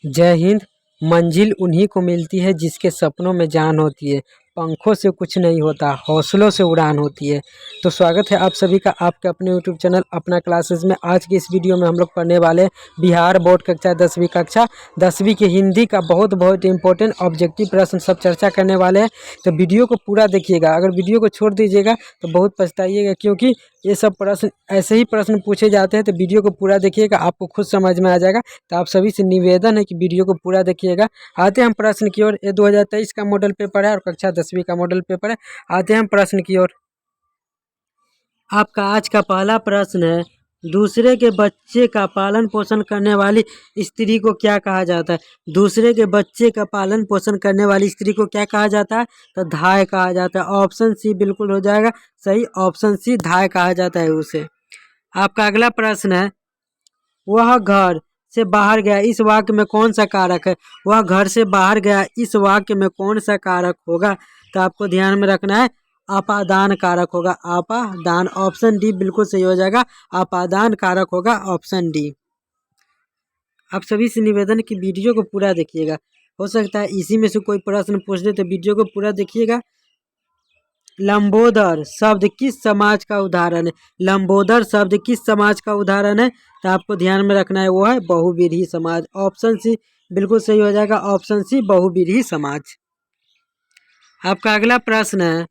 जय हिंद। मंजिल उन्हीं को मिलती है जिसके सपनों में जान होती है। पंखों से कुछ नहीं होता, हौसलों से उड़ान होती है। तो स्वागत है आप सभी का आपके अपने यूट्यूब चैनल अपना क्लासेस में। आज की इस वीडियो में हम लोग पढ़ने वाले हैं बिहार बोर्ड कक्षा 10वीं कक्षा 10वीं की हिंदी का बहुत इंपॉर्टेंट ऑब्जेक्टिव प्रश्न सब चर्चा करने वाले हैं। तो वीडियो को पूरा देखिएगा, अगर वीडियो को छोड़ दीजिएगा तो बहुत पछताइएगा, क्योंकि ये सब प्रश्न ऐसे ही प्रश्न पूछे जाते हैं। तो वीडियो को पूरा देखिएगा, आपको खुद समझ में आ जाएगा। तो आप सभी से निवेदन है कि वीडियो को पूरा देखिएगा। आते हैं हम प्रश्न की ओर। ये 2023 का मॉडल पेपर है और कक्षा 10वीं का मॉडल पेपर है। आते हैं हम प्रश्न की ओर। आपका आज का पहला प्रश्न है, दूसरे के बच्चे का पालन पोषण करने वाली स्त्री को क्या कहा जाता है? दूसरे के बच्चे का पालन पोषण करने वाली स्त्री को क्या कहा जाता है? तो धाय कहा जाता है। ऑप्शन सी बिल्कुल हो जाएगा सही। ऑप्शन सी धाय कहा जाता है उसे। आपका अगला प्रश्न है, वह घर से बाहर गया, इस वाक्य में कौन सा कारक है? वह घर से बाहर गया, इस वाक्य में कौन सा कारक होगा? तो आपको ध्यान में रखना है, अपादान कारक होगा। अपादान, ऑप्शन डी बिल्कुल सही हो जाएगा। अपादान कारक होगा ऑप्शन डी। आप सभी से निवेदन की वीडियो को पूरा देखिएगा, हो सकता है इसी में से कोई प्रश्न पूछ दे, तो वीडियो को पूरा देखिएगा। लंबोदर शब्द किस समाज का उदाहरण है? लंबोदर शब्द किस समाज का उदाहरण है? तो आपको ध्यान में रखना है, वो है बहुव्रीहि समाज। ऑप्शन सी बिल्कुल सही हो जाएगा। ऑप्शन सी बहुव्रीहि समाज। आपका अगला प्रश्न है,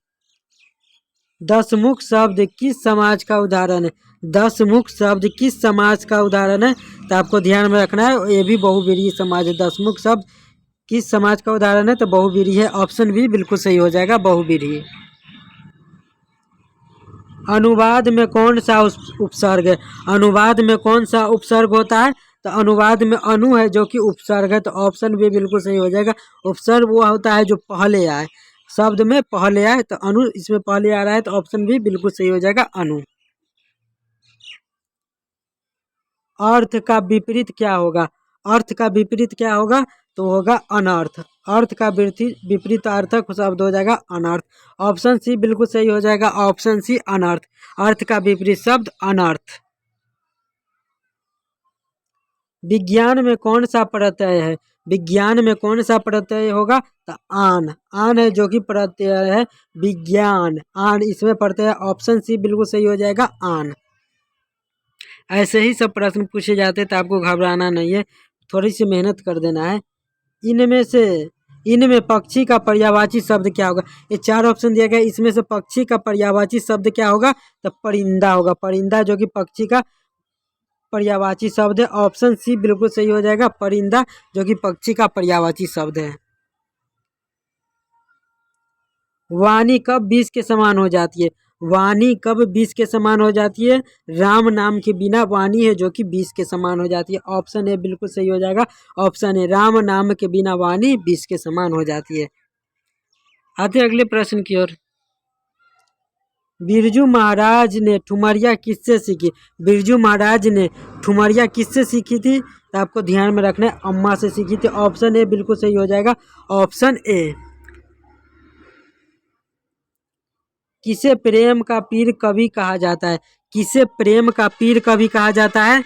दशमुख शब्द किस समाज का उदाहरण है? दशमुख शब्द किस समाज का उदाहरण है? तो आपको ध्यान में रखना है, ये भी बहुव्रीहि समाज है। दशमुख शब्द किस समाज का उदाहरण है? तो बहुव्रीहि है। ऑप्शन बी बिल्कुल सही हो जाएगा, बहुव्रीहि। अनुवाद में कौन सा उपसर्ग है? अनुवाद में कौन सा उपसर्ग होता है? तो अनुवाद में अनु है जो कि उपसर्ग है। तो ऑप्शन भी बिल्कुल सही हो जाएगा। उपसर्ग वो होता है जो पहले आए, शब्द में पहले आए, तो अनु इसमें पहले आ रहा है, तो ऑप्शन भी बिल्कुल सही हो जाएगा, अनु। अर्थ का विपरीत क्या होगा? अर्थ का विपरीत क्या होगा? तो होगा अनर्थ। अर्थ का विपरीत अर्थक शब्द हो जाएगा अनर्थ। ऑप्शन सी बिल्कुल सही हो जाएगा। ऑप्शन सी अनर्थ। अर्थ का विपरीत शब्द अनर्थ। विज्ञान में कौन सा प्रत्यय है? विज्ञान में कौन सा प्रत्यय होगा? तो आन। आन है जो कि प्रत्यय है। विज्ञान आन, इसमें प्रत्यय। ऑप्शन सी बिल्कुल सही हो जाएगा, आन। ऐसे ही सब प्रश्न पूछे जाते हैं, तो आपको घबराना नहीं है, थोड़ी सी मेहनत कर देना है। इनमें पक्षी का पर्यायवाची शब्द क्या होगा? ये चार ऑप्शन दिया गया, इसमें से पक्षी का पर्यायवाची शब्द क्या होगा? तो परिंदा होगा। परिंदा जो कि पक्षी का पर्यायवाची शब्द है। ऑप्शन सी बिल्कुल सही हो जाएगा, परिंदा जो कि पक्षी का पर्यायवाची शब्द है। वाणी कब 20 के समान हो जाती है? वाणी कब 20 के समान हो जाती है? राम नाम के बिना वाणी है जो कि 20 के समान हो जाती है। ऑप्शन ए बिल्कुल सही हो जाएगा। ऑप्शन ए, राम नाम के बिना वाणी 20 के समान हो जाती है। आते अगले प्रश्न की ओर। बिरजू महाराज ने ठुमरिया किससे सीखी? बिरजू महाराज ने ठुमरिया किससे सीखी थी? तो आपको ध्यान में रखना है, अम्मा से सीखी थी। ऑप्शन ए बिल्कुल सही हो जाएगा। Option A. किसे प्रेम का पीर कवि कहा जाता है? किसे प्रेम का पीर कवि कहा जाता है?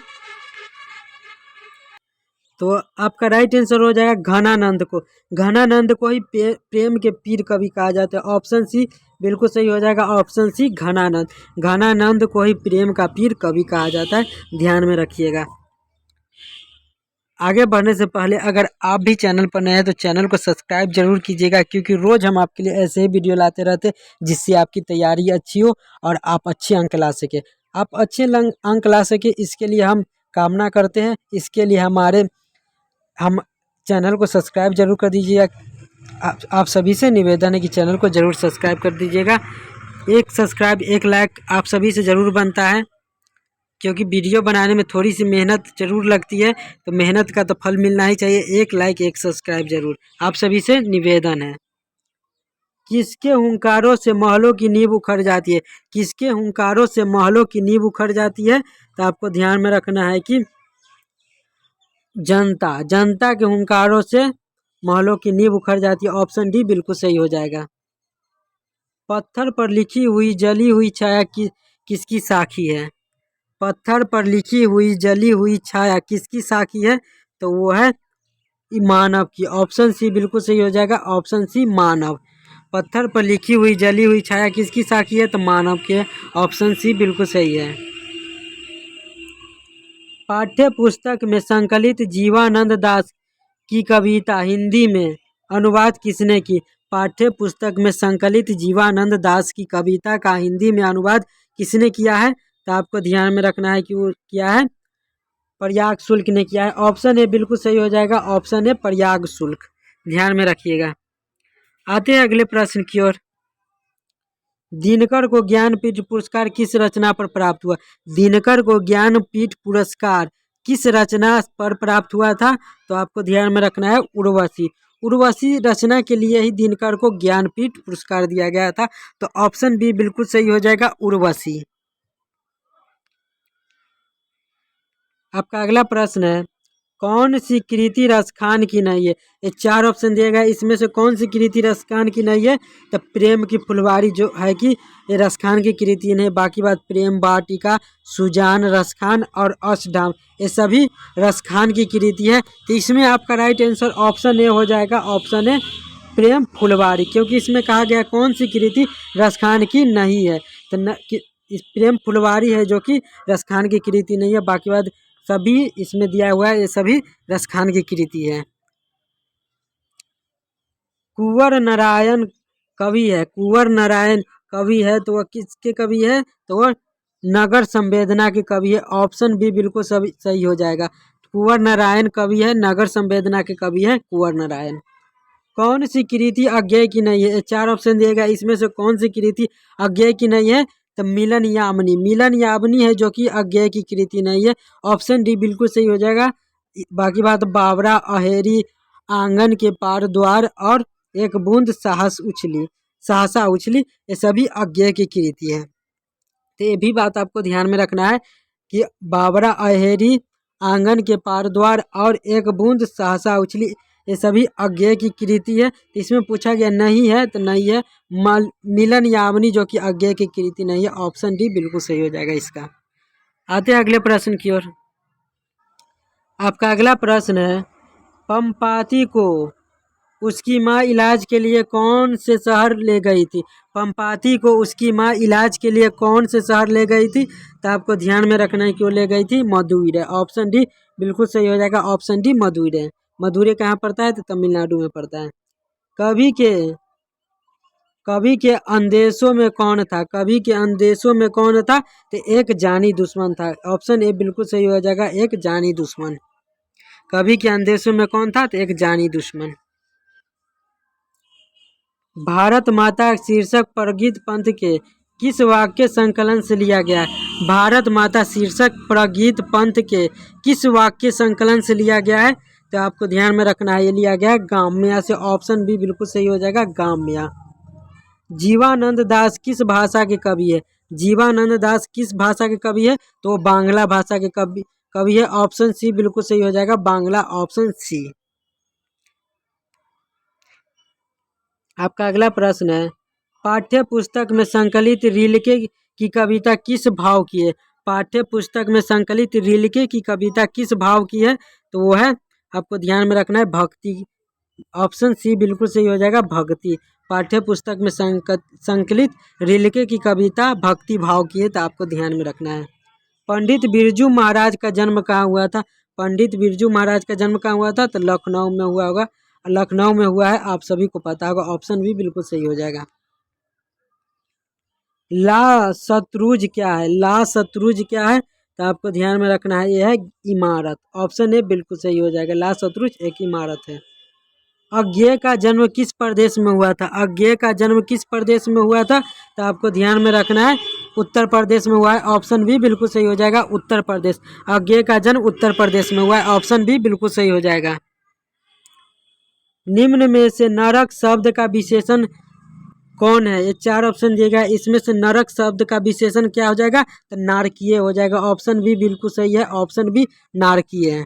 तो आपका राइट आंसर हो जाएगा घनानंद को। घनानंद को ही प्रेम के पीर कवि कहा जाता है। ऑप्शन सी बिल्कुल सही हो जाएगा। Option C Ghananand. घनानंद को ही प्रेम का पीर कवि कहा जाता है, ध्यान में रखिएगा। आगे बढ़ने से पहले अगर आप भी चैनल पर नए हैं तो चैनल को सब्सक्राइब जरूर कीजिएगा, क्योंकि रोज हम आपके लिए ऐसे ही वीडियो लाते रहते हैं जिससे आपकी तैयारी अच्छी हो और आप अच्छे अंक ला सके। आप अच्छे अंक ला सके, इसके लिए हम कामना करते हैं। इसके लिए हम चैनल को सब्सक्राइब जरूर कर दीजिएगा। आप सभी से निवेदन है कि चैनल को जरूर सब्सक्राइब कर दीजिएगा। एक सब्सक्राइब एक लाइक आप सभी से ज़रूर बनता है, क्योंकि वीडियो बनाने में थोड़ी सी मेहनत जरूर लगती है, तो मेहनत का तो फल मिलना ही चाहिए। एक लाइक एक सब्सक्राइब जरूर आप सभी से निवेदन है। किसके हुंकारों से महलों की नींव उखड़ जाती है? किसके हुंकारों से महलों की नींव उखड़ जाती है? तो आपको ध्यान में रखना है कि जनता के हुंकारों से महलों की नींव उखड़ जाती है। ऑप्शन डी बिल्कुल सही हो जाएगा। पत्थर पर लिखी हुई जली हुई छाया किसकी साखी है? पत्थर पर लिखी हुई जली हुई छाया किसकी साखी है? तो वो है मानव की। ऑप्शन सी बिल्कुल सही हो जाएगा, ऑप्शन सी मानव। पत्थर पर लिखी हुई जली हुई छाया किसकी साखी है? तो मानव के। ऑप्शन सी बिल्कुल सही है। पाठ्य पुस्तक में संकलित जीवानंद दास की कविता हिंदी में अनुवाद किसने की? पाठ्य पुस्तक में संकलित जीवानंद दास की कविता का हिंदी में अनुवाद किसने किया है? तो आपको ध्यान में रखना है कि वो किया है प्रयाग शुल्क ने किया है। ऑप्शन ए बिल्कुल सही हो जाएगा, ऑप्शन ए प्रयाग शुल्क। ध्यान में रखिएगा। आते हैं अगले प्रश्न की ओर। दिनकर को ज्ञानपीठ पुरस्कार किस रचना पर प्राप्त हुआ? दिनकर को ज्ञानपीठ पुरस्कार किस रचना पर प्राप्त हुआ था? तो आपको ध्यान में रखना है उर्वशी। उर्वशी रचना के लिए ही दिनकर को ज्ञानपीठ पुरस्कार दिया गया था। तो ऑप्शन बी बिल्कुल सही हो जाएगा, उर्वशी। आपका अगला प्रश्न है, कौन सी कृति रसखान की नहीं है? ये 4 ऑप्शन दिया गया, इसमें से कौन सी कृति रसखान की नहीं है? तो प्रेम की फुलवारी जो है कि ये रसखान की कृति नहीं। बाकी बात प्रेम वाटिका, सुजान, रसखान और अष्टधाम ये सभी रसखान की कृति है। तो इसमें आपका राइट आंसर ऑप्शन ए हो जाएगा, ऑप्शन ए प्रेम फुलवारी, क्योंकि इसमें कहा गया कौन सी कृति रसखान की नहीं है। तो इस प्रेम फुलवारी है जो कि रसखान की कृति नहीं है। बाकी बात सभी इसमें दिया हुआ है, ये सभी रसखान की कृति है। कुंवर नारायण कवि है, कुंवर नारायण कवि है तो वह किसके कवि है? तो वह नगर संवेदना के कवि है। ऑप्शन बी बिल्कुल सही हो जाएगा। कुंवर नारायण कवि है, नगर संवेदना के कवि है कुंवर नारायण। कौन सी कृति अज्ञेय की नहीं है? 4 ऑप्शन दिएगा, इसमें से कौन सी कृति अज्ञेय की नहीं है? तो मिलन यामिनी, मिलन यामिनी है जो कि अज्ञेय की कृति नहीं है। ऑप्शन डी बिल्कुल सही हो जाएगा। बाकी बात बावरा, अहेरी, आंगन के पार द्वार और एक बूंद साहस उछली, सहसा उछली, ये सभी अज्ञेय की कृति है। तो ये भी बात आपको ध्यान में रखना है कि बावरा, अहेरी, आंगन के पार द्वार और एक बूंद सहसा उछली ये सभी अज्ञेय की कृति है। इसमें पूछा गया नहीं है तो नहीं है। मिलन यामिनी जो कि अज्ञेय की कृति नहीं है। ऑप्शन डी बिल्कुल सही हो जाएगा इसका। आते हैं अगले प्रश्न की ओर। आपका अगला प्रश्न है, पंपाति को उसकी माँ इलाज के लिए कौन से शहर ले गई थी? पंपाति को उसकी माँ इलाज के लिए कौन से शहर ले गई थी? तो आपको ध्यान में रखना है क्यों ले गई थी? मदुरै। ऑप्शन डी बिल्कुल सही हो जाएगा, ऑप्शन डी मदुरै। मदुरै कहाँ पड़ता है? तो तमिलनाडु में पड़ता है। कवि के अंदेशों में कौन था? कवि के अंदेशों में कौन था? तो एक जानी दुश्मन था। ऑप्शन ए बिल्कुल सही हो जाएगा, एक जानी दुश्मन। कवि के अंदेशों में कौन था? तो एक जानी दुश्मन। भारत माता शीर्षक प्रगीत पंथ के किस वाक्य संकलन से लिया गया है? भारत माता शीर्षक प्रगीत पंथ के किस वाक्य संकलन से लिया गया है? तो आपको ध्यान में रखना है, ये लिया गया है गाम्या से। ऑप्शन बी बिल्कुल सही हो जाएगा, गाम्या। जीवानंद दास किस भाषा के कवि है? जीवानंद दास किस भाषा के कवि है? तो बांग्ला भाषा के कवि है। ऑप्शन सी बिल्कुल सही हो जाएगा, बांग्ला, ऑप्शन सी। आपका अगला प्रश्न है, पाठ्य पुस्तक में संकलित रिलके की कविता किस भाव की है? पाठ्य पुस्तक में संकलित रिलके की कविता किस भाव की है? तो वो है, आपको ध्यान में रखना है, भक्ति। ऑप्शन सी बिल्कुल सही हो जाएगा, भक्ति। पाठ्य पुस्तक में संकलित रिलके की कविता भक्ति भाव की है, तो आपको ध्यान में रखना है। पंडित बिरजू महाराज का जन्म कहाँ हुआ था? पंडित बिरजू महाराज का जन्म कहाँ हुआ था? तो लखनऊ में हुआ होगा, लखनऊ में हुआ है, आप सभी को पता होगा। ऑप्शन भी बिल्कुल सही हो जाएगा। ला शत्रुज क्या है? ला शत्रुज क्या है? तो आपको ध्यान में रखना है, यह है इमारत। ऑप्शन ए बिल्कुल सही हो जाएगा, ला शत्रुज एक इमारत है। अज्ञेय का जन्म किस प्रदेश में हुआ था? अज्ञेय का जन्म किस प्रदेश में हुआ था? तो आपको ध्यान में रखना है, उत्तर प्रदेश में हुआ है। ऑप्शन बी बिल्कुल सही हो जाएगा, उत्तर प्रदेश। अज्ञेय का जन्म उत्तर प्रदेश में हुआ है। ऑप्शन बी बिल्कुल सही हो जाएगा। निम्न में से नरक शब्द का विशेषण कौन है? ये 4 ऑप्शन दिए गए, इसमें से नरक शब्द का विशेषण क्या हो जाएगा? तो नारकीय हो जाएगा। ऑप्शन बी बिल्कुल सही है, ऑप्शन बी नारकीय है।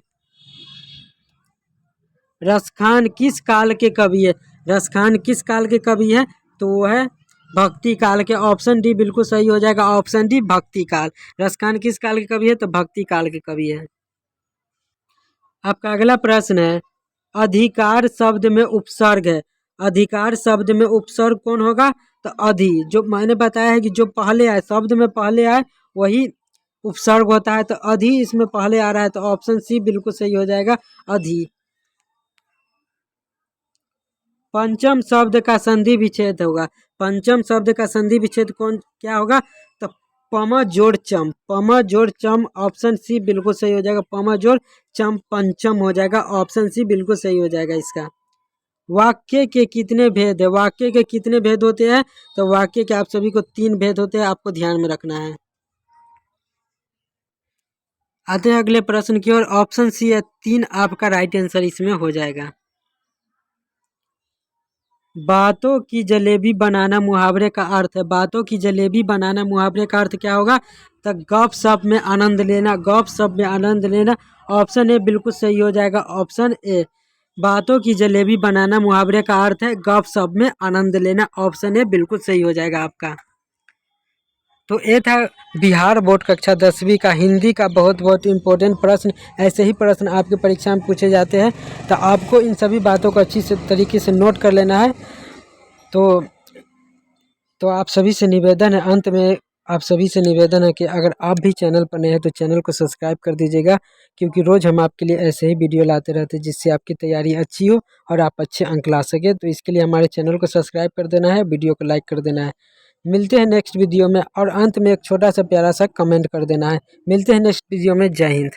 रसखान किस काल के कवि है? रसखान किस काल के कवि है? तो वो है भक्ति काल के। ऑप्शन डी बिल्कुल सही हो जाएगा, ऑप्शन डी भक्ति काल। रसखान किस काल के कवि है? तो भक्ति काल के कवि है। आपका अगला प्रश्न है, अधिकार शब्द में उपसर्ग है। अधिकार शब्द में उपसर्ग कौन होगा? तो अधि। जो मैंने बताया है कि जो पहले आए, शब्द में पहले आए वही उपसर्ग होता है, तो अधि इसमें पहले आ रहा है, तो ऑप्शन सी बिल्कुल सही हो जाएगा, अधि। पंचम शब्द का संधि विच्छेद होगा। पंचम शब्द का संधि विच्छेद कौन क्या होगा? तो पम जोड़ चम। पम जोड़ चम, ऑप्शन सी बिल्कुल सही हो जाएगा। पम जोड़ चम पंचम हो जाएगा, ऑप्शन सी बिल्कुल सही हो जाएगा इसका। वाक्य के कितने भेद है? वाक्य के कितने भेद होते हैं? तो वाक्य के आप सभी को 3 भेद होते हैं, आपको ध्यान में रखना है। आते हैं अगले प्रश्न की ओर। ऑप्शन सी है 3 आपका राइट आंसर इसमें हो जाएगा। बातों की जलेबी बनाना मुहावरे का अर्थ है। बातों की जलेबी बनाना मुहावरे का अर्थ क्या होगा? तो गप सप में आनंद लेना। गप सप में आनंद लेना, ऑप्शन ए बिल्कुल सही हो जाएगा, ऑप्शन ए। बातों की जलेबी बनाना मुहावरे का अर्थ है गप सप में आनंद लेना, ऑप्शन ए बिल्कुल सही हो जाएगा आपका। तो ये था बिहार बोर्ड कक्षा 10वीं का हिंदी का बहुत बहुत इम्पोर्टेंट प्रश्न। ऐसे ही प्रश्न आपकी परीक्षा में पूछे जाते हैं, तो आपको इन सभी बातों को अच्छी से तरीके से नोट कर लेना है। तो आप सभी से निवेदन है, अंत में आप सभी से निवेदन है कि अगर आप भी चैनल पर नए हैं तो चैनल को सब्सक्राइब कर दीजिएगा, क्योंकि रोज़ हम आपके लिए ऐसे ही वीडियो लाते रहते हैं जिससे आपकी तैयारी अच्छी हो और आप अच्छे अंक ला सके। तो इसके लिए हमारे चैनल को सब्सक्राइब कर देना है, वीडियो को लाइक कर देना है। मिलते हैं नेक्स्ट वीडियो में, और अंत में एक छोटा सा प्यारा सा कमेंट कर देना है। मिलते हैं नेक्स्ट वीडियो में। जय हिंद।